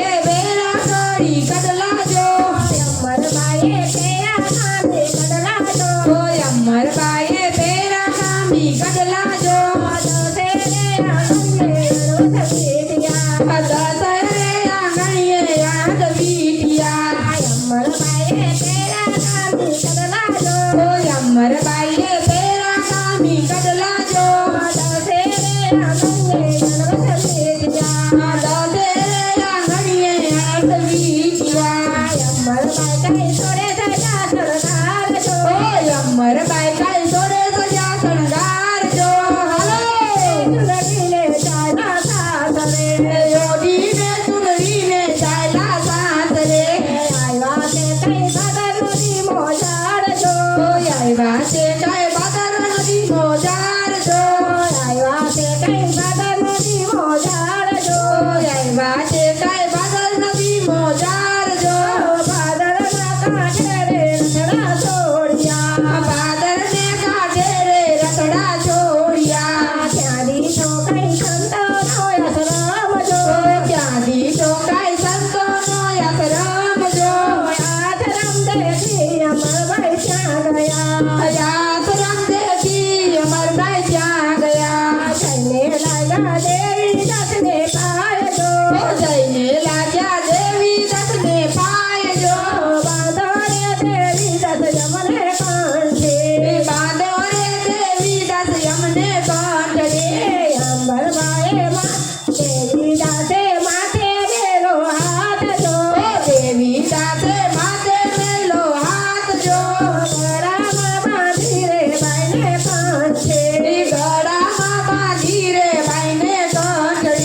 બાઈએ વેરા કરી કડલા જો અમર બાઈએ પેરા કામે કડલા જો અમર બાઈએ વેરા કામી કડલા જો દસે રે આંગણે રોજ પીટિયા દસરે આંગણીએ યાદ વીટિયા અમર બાઈએ પેરા કામે કડલા જો અમર બાઈએ વેરા કામી કડલા જો દસે રે આંગણે રોજ પીટિયા દસરે આંગણીએ યાદ વીટિયા અમર બાઈ સોરે સજા સરદાર જો અમર બાઈ કાલ સોરે સજા શણગાર જો હાલો સુરવીને ચાલા સાસરે યોડીને સુનરીને ચાલ્યા સાથ રે આવ્યા તે કઈ બાદર નદી મોજાર જો આવ્યા છે કઈ બાદર નદી મોજાર જો આવ્યા તે કઈ બાદર નદી મોજાર જો આવ્યા છે કઈ બાદર નદી મોજાર જો બાદરના કાંઠે રે રતડા છોડ્યા બાદરને કાંઠે રે રતડા છોડ્યા ત્યાંથી તો કઈ સંતો નો આશ્રમ જો ત્યાંથી તો કઈ સંતોનો આશ્રમ જો આશ્રમ દેખી અમરભાઈ ત્યાં ગયા આશ્રમ દેખી અમરભાઈ ત્યાં ગયા જઈને લાગ્યા દેવી દસને પાય જો જઈને લાગ્યા દેવી દસને પાય જો બાંધો રે દેવી દસ યમને કાંઠે બાંધો રે દેવી દસ યમને કાંઠે અંબરબાએ માં દેવી દાસે માથે મેલો હાથ જો દેવી દાસે માથે મેલો હાથ જો ગળામાં બાંધી રે બાઈને કાંઠે ગળામાં બાંધી રે બાઈને કાંઠે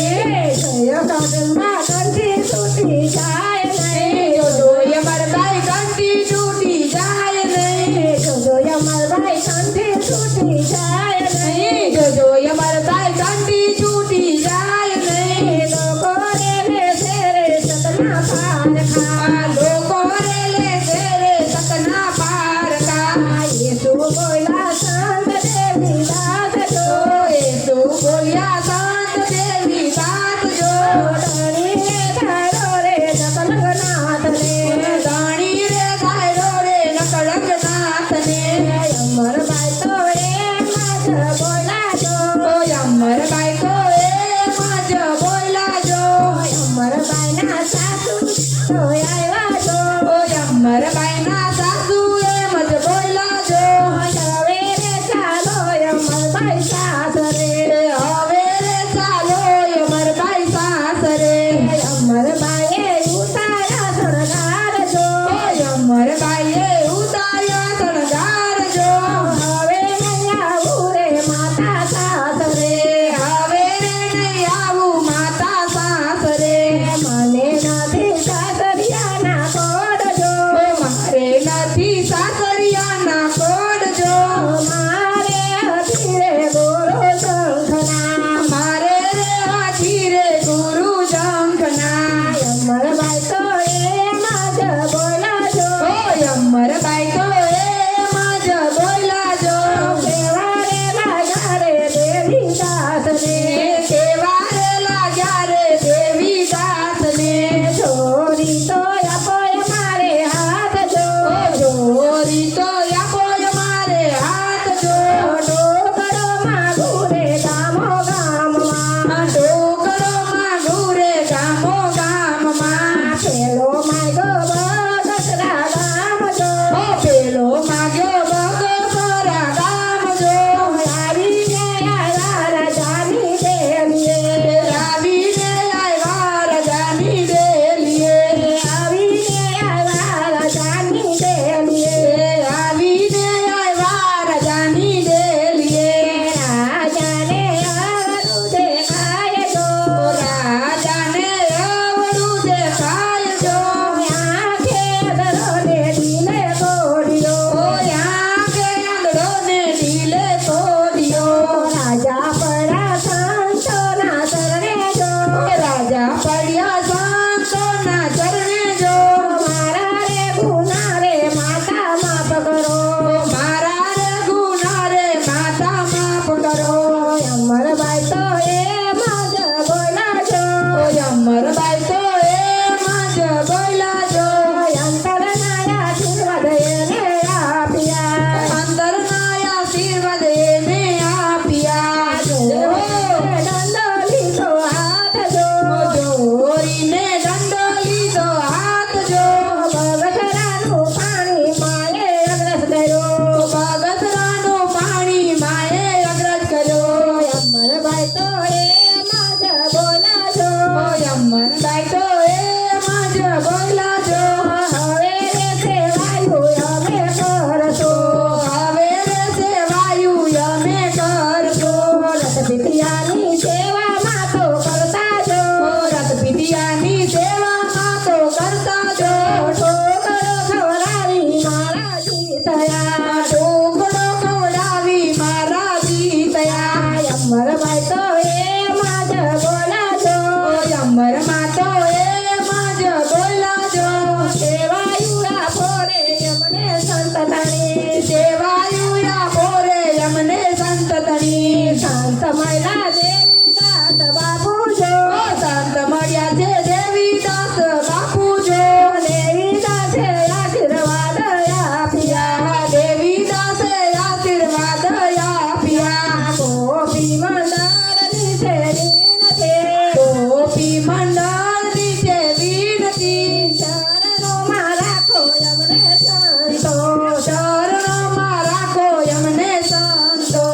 જય કાદમાં કંઠી તૂટી જાય નહીં જોય મરબાઈ કંઠી તૂટી જાય નહીં જોજો અમરભાઈ કંઠી તૂટી જાય નહીં જોય મરબાઈ કંઠી તૂટી જાય નહીં લોકો રે લેશે રે સતના પારખા લોકો રે લેશે રે સતના પારકા યેસુ બોલા શાંત દેવી દાસ જો యేసు બોલ્યા શાંત દેવી વાત જો ધણી રે ધારો રે નકલનાથ ને દાણી રે ગાયરો રે નકળંગનાથ ને અમરભાઈ તો એમ જ બોલા જો અમરબાઈ તો એમ જ બોલ્યા જો અમરભાઈ ના સાસુ તો બોલાજો હવે રે સેવાયું અમે કરશો હવે રે સેવાયું અમે કરશો રથપિતિયાની સેવામાં તો કરતા જો રથ પીતિયાની સેવામાં તો કરતા જો ઠોકરો ખવડાવી મારા જીતયા ઢોકળો ખવડાવી મારા જીતયા અમરભાઈ તો એમાં જ બોલાજો અમરમાં તો એમાં જ બોલાજો સેવાયું આપો રે અમને સંતતાની સેવાયું આપો રે અમને સંતતની શાંત મહિલા દેવી દાસ બાપુ જો સંત મળ્યા છે દેવીદાસ બાપુ જો દેવી દાસે આશીર્વાદ આપ્યા દેવીદાસે આશીર્વાદ આપ્યા ગોપી મંડળની શેરી નથી ગોપી મંડળની છે વિનતી ચરણોમાં રાખો અમને સંતો ચરણોમાં રાખો અમને સંતો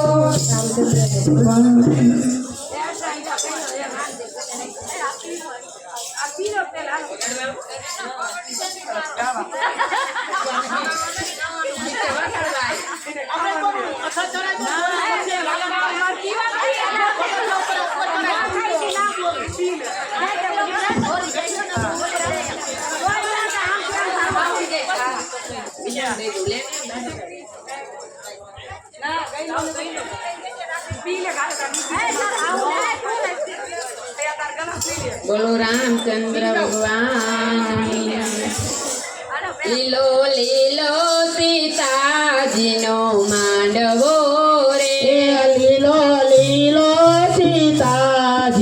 બોલો રામચંદ્ર ભગવાન લીલો